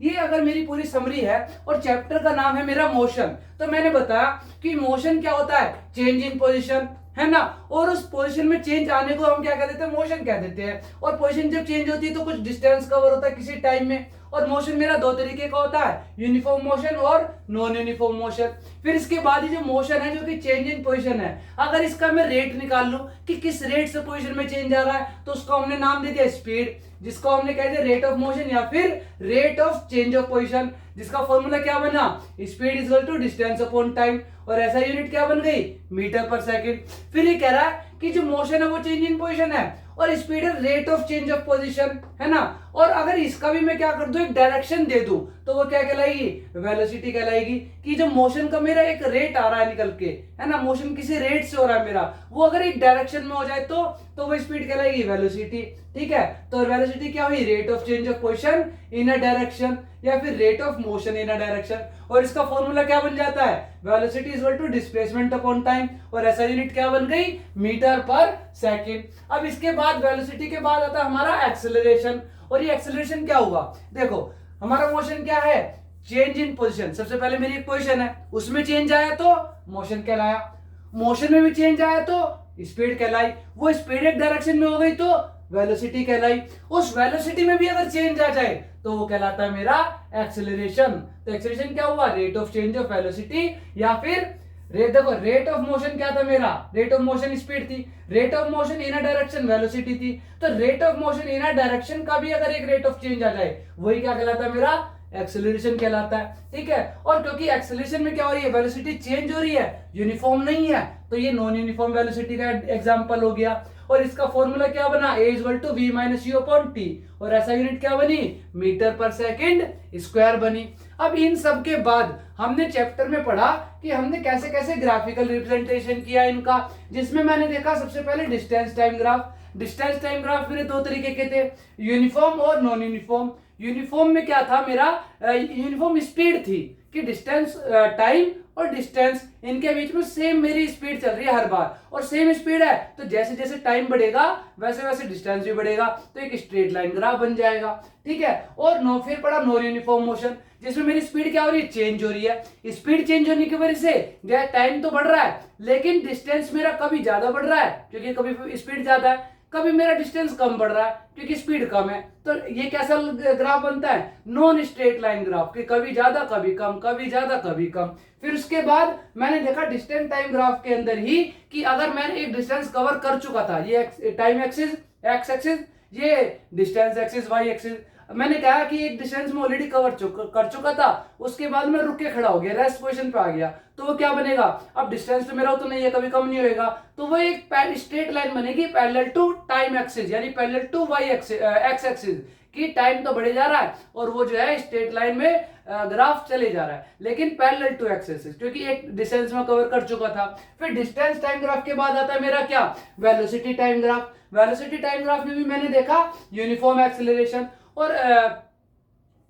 ये अगर मेरी पूरी समरी है और चैप्टर का नाम है मेरा मोशन, तो मैंने बताया कि मोशन क्या होता है, चेंज इन पोजीशन, है ना। और उस पोजीशन में चेंज आने को हम क्या कह देते हैं, मोशन कह देते हैं। और पोजीशन जब चेंज होती है तो कुछ डिस्टेंस कवर होता है किसी टाइम में। और मोशन मेरा दो तरीके का होता है, यूनिफॉर्म मोशन और नॉन यूनिफॉर्म मोशन। फिर इसके बाद ये जो मोशन है जो कि चेंज इन पोजीशन है, अगर इसका मैं रेट निकाल लूं कि किस रेट से पोजीशन में चेंज आ रहा है, तो उसको हमने नाम दे दिया स्पीड, जिसको हमने कह दिया रेट ऑफ मोशन या फिर rate of change of position, जिसका फॉर्मूला क्या बना, speed is equal to distance upon time, और ऐसा यूनिट क्या बन गई, मीटर पर सेकंड। फिर ये कह रहा है कि जो मोशन है वो चेंज इन पोजीशन है और स्पीड है rate of change of position, है ना। और अगर इसका भी मैं क्या कर दूं, एक डायरेक्शन दे दूं, तो वो क्या कहलाएगी, वेलोसिटी कहलाएगी। कि जो मोशन का मेरा एक रेट आ रहा है निकल के, है ना, मोशन किसी रेट से हो रहा है मेरा, वो अगर एक डायरेक्शन में हो जाए तो वो स्पीड कहलाएगी वेलोसिटी। ठीक है, तो वेलोसिटी क्या हुई, rate of change of position in a direction या फिर rate of motion in a direction. और इसका फॉर्मूला क्या बन जाता है, velocity is equal to displacement upon time, और ऐसा यूनिट क्या बन गई, मीटर पर सेकंड। अब इसके बाद वेलोसिटी के बाद आता है हमारा एक्सेलरेशन। और ये एक्सेलरेशन क्या हुआ, देखो हमारा मोशन क्या है, चेंज इन पोजीशन। सबसे पहले मेरी एक पोजीशन है, उसमें चेंज आया तो मोशन कहलाया, मोशन में भी चेंज आया तो स्पीड कहलाई, वो स्पीड एक डायरेक्शन में हो गई तो वेलोसिटी कहलाई। उस वेलोसिटी में भी अगर चेंज आ जाए तो वो कहलाता है मेरा एक्सेलरेशन। तो एक्सेलरेशन क्या हुआ, rate of change of velocity या फिर देखो रेट ऑफ मोशन क्या था मेरा, रेट ऑफ मोशन स्पीड थी, rate of motion in a direction velocity थी। तो rate of motion in a direction का भी अगर एक रेट ऑफ चेंज आ जाए, वही क्या कहलाता है मेरा एक्सेलरेशन कहलाता है। ठीक है, और क्योंकि एक्सेलरेशन में क्या हो रही है, वेलोसिटी चेंज हो रही है, यूनिफॉर्म नहीं है, तो ये नॉन यूनिफॉर्म वेलोसिटी का एग्जांपल हो गया। और इसका फॉर्मूला क्या बना, a equal to v minus u upon t, और ऐसा यूनिट क्या बनी, मीटर पर सेकंड स्क्वायर बनी। अब इन सब के बाद हमने चैप्टर में पढ़ा कि हमने कैसे कैसे ग्राफिकल रिप्रेजेंटेशन किया इनका, जिसमें मैंने देखा सबसे पहले distance time graph. Distance time graph मेरे दो तरीके के थे, यूनिफॉर्म और नॉन यूनिफॉर्म। यूनिफॉर्म में क्या था मेरा, यूनिफॉर्म स्पीड थी कि डिस्टेंस टाइम और डिस्टेंस इनके बीच में सेम मेरी स्पीड चल रही है हर बार, और सेम स्पीड है तो जैसे जैसे टाइम बढ़ेगा वैसे वैसे डिस्टेंस भी बढ़ेगा, तो एक स्ट्रेट लाइन ग्राफ बन जाएगा। ठीक है, और फिर पड़ा नॉन यूनिफॉर्म मोशन, जिसमें मेरी स्पीड क्या हो रही है, चेंज हो रही है। स्पीड चेंज होने की वजह से टाइम तो बढ़ रहा है लेकिन डिस्टेंस मेरा कभी ज्यादा बढ़ रहा है क्योंकि कभी स्पीड ज्यादा है, कभी मेरा डिस्टेंस कम बढ़ रहा है क्योंकि स्पीड कम है। तो ये कैसा ग्राफ बनता है, नॉन स्ट्रेट लाइन ग्राफ, कि कभी ज्यादा कभी कम, कभी ज्यादा कभी कम। फिर उसके बाद मैंने देखा डिस्टेंस टाइम ग्राफ के अंदर ही कि अगर मैंने एक डिस्टेंस कवर कर चुका था, ये टाइम एक्सिस एक्स एक्सिस, ये डिस्टेंस एक्सिस वाई एक्सिस, मैंने कहा कि एक डिस्टेंस में ऑलरेडी कर चुका था, उसके बाद मैं रुक के खड़ा हो गया, रेस्ट पोजीशन पे आ गया, तो वो क्या बनेगा, अब डिस्टेंस तो मेरा तो नहीं है, कभी कम नहीं होएगा, तो वो एक स्ट्रेट लाइन बनेगी पैरेलल टू टाइम एक्सिस, यानी parallel to y x axis, कि टाइम तो बढ़े जा रहा है और वो जो है स्ट्रेट लाइन में ग्राफ चले जा रहा है, लेकिन पैरेलल टू एक्स एक्सिस, क्योंकि एक डिस्टेंस में कवर कर चुका था। फिर डिस्टेंस टाइम ग्राफ के बाद आता है मेरा क्या, velocity time graph. Velocity time graph में भी मैंने देखा यूनिफॉर्म एक्सेलरेशन, और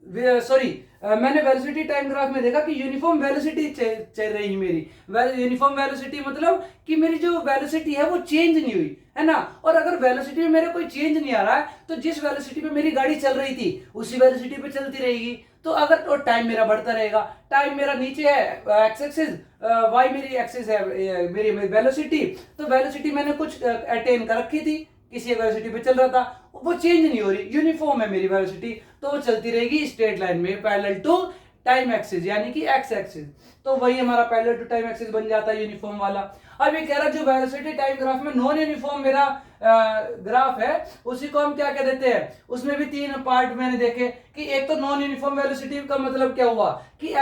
मैंने वेलोसिटी टाइम ग्राफ में देखा कि यूनिफॉर्म वेलोसिटी चल रही है मेरी। यूनिफॉर्म वेलोसिटी मतलब कि मेरी जो वेलोसिटी है वो चेंज नहीं हुई, है ना। और अगर वेलोसिटी में मेरा कोई चेंज नहीं आ रहा है तो जिस वेलोसिटी पे मेरी गाड़ी चल रही थी उसी वेलोसिटी पे चलती रहेगी। तो अगर तो टाइम मेरा बढ़ता रहेगा, टाइम मेरा नीचे है एक्स एक्सिस, वाई मेरी एक्सिस है मेरी वेलोसिटी, तो वेलोसिटी मैंने कुछ अटेन कर रखी थी, किसी एक वेलोसिटी पे चल रहा था, वो चेंज नहीं हो रही, यूनिफॉर्म है मेरी वेलोसिटी, तो वो चलती रहेगी स्ट्रेट लाइन में पैरेलल टू टाइम एक्सिस यानी कि एक्स एक्सिस। तो वही हमारा पैरेलल टू टाइम एक्सिस बन जाता है यूनिफॉर्म वाला। अब ये कह रहा है जो वेलोसिटी टाइम ग्राफ में नॉन यूनिफॉर्म मेरा ग्राफ है उसी को हम क्या कह देते हैं, उसमें भी तीन पार्ट मैंने देखे कि एक तो नॉन यूनिफॉर्म वेलोसिटी का मतलब क्या हुआ कि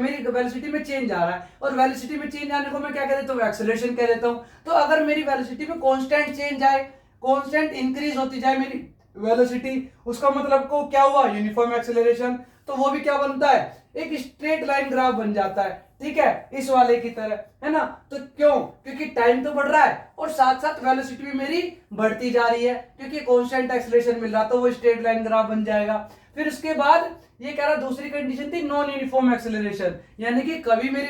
मेरी वेलोसिटी में चेंज आ रहा है, और वेलोसिटी में चेंज आने को मैं क्या कह देता हूँ, एक्सेलरेशन कह देता हूँ। तो अगर मेरी वेलोसिटी में कांस्टेंट चेंज आए, कांस्टेंट इंक्रीज होती जाए मेरी वेलोसिटी, उसका मतलब को क्या हुआ, यूनिफॉर्म एक्सेलरेशन। तो वो भी क्या बनता है, एक स्ट्रेट लाइन ग्राफ बन जाता है। ठीक है, इस वाले की तरह, है ना। तो क्यों, क्योंकि टाइम तो बढ़ रहा है और साथ साथ वेलोसिटी भी मेरी बढ़ती जा रही है क्योंकि कांस्टेंट एक्सेलरेशन मिल रहा, तो वो स्ट्रेट लाइन ग्राफ बन जाएगा। फिर उसके बाद ये कह रहा दूसरी कंडीशन थी नॉन यूनिफॉर्म एक्सेलरेशन, यानी कि कभी मेरी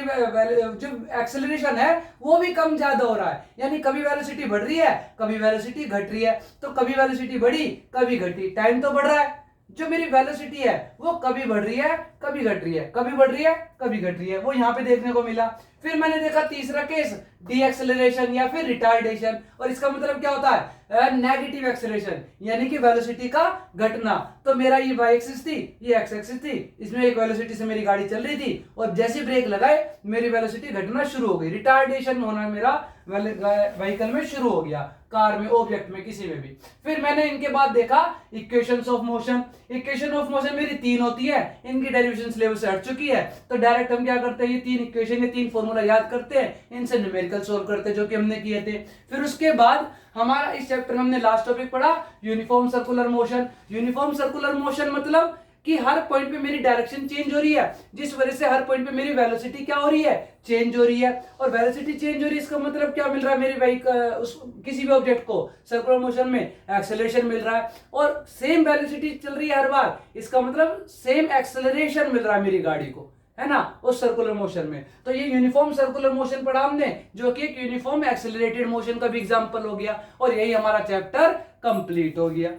जो एक्सेलरेशन है वो भी कम ज्यादा हो रहा है, यानी कभी वेलोसिटी बढ़ रही है कभी वेलोसिटी घट रही है, तो कभी वेलोसिटी बढ़ी कभी घटी, टाइम तो बढ़ रहा है जो मेरी वेलोसिटी है वो कभी बढ़ रही है कभी घट रही है, कभी बढ़ रही है कभी घट रही है, वो यहाँ पे देखने को मिला। फिर मैंने देखा तीसरा केस डी एक्सेलरेशन या फिर रिटार्डेशन, और इसका मतलब क्या होता है नेगेटिव एक्सेलरेशन, यानी कि वेलोसिटी का घटना। तो मेरा ये वाई एक्सिस थी, ये एक्स एक्सिस थी, इसमें एक वेलोसिटी से मेरी गाड़ी चल रही थी और जैसे ब्रेक लगाए मेरी वेलोसिटी घटना शुरू हो गई, रिटार्डेशन होना मेरा व्हीकल में शुरू हो गया, कार में, ऑब्जेक्ट में, किसी में भी। फिर मैंने इनके बाद देखा equations of motion. Equation of motion मेरी 3 होती है, इनकी डेरिवेशन सिलेबस से हट चुकी है, तो डायरेक्ट हम क्या करते हैं, ये 3 इक्वेशन, ये 3 फॉर्मूला याद करते हैं, इनसे न्यूमेरिकल सोल्व करते हैं, जो कि हमने किए थे। फिर उसके बाद हमारा इस चैप्टर में हमने लास्ट टॉपिक पढ़ा uniform circular motion. Uniform circular motion मतलब कि हर पॉइंट पे मेरी डायरेक्शन चेंज हो रही है, जिस वजह से हर पॉइंट पे मेरी वेलोसिटी क्या हो रही है, चेंज हो रही है। और वेलोसिटी चेंज हो रही है, इसका मतलब क्या मिल रहा है मेरे किसी भी ऑब्जेक्ट को सर्कुलर मोशन में एक्सेलरेशन मिल रहा है, और सेम वेलोसिटी चल रही है हर बार, इसका मतलब सेम एक्सेलरेशन मिल रहा है मेरी गाड़ी को, है ना, उस सर्कुलर मोशन में। तो ये यूनिफॉर्म सर्कुलर मोशन पढ़ा हमने, जो कि एक यूनिफॉर्म एक्सेलरेटेड मोशन का भी एग्जांपल हो गया, और यही हमारा चैप्टर कंप्लीट हो गया।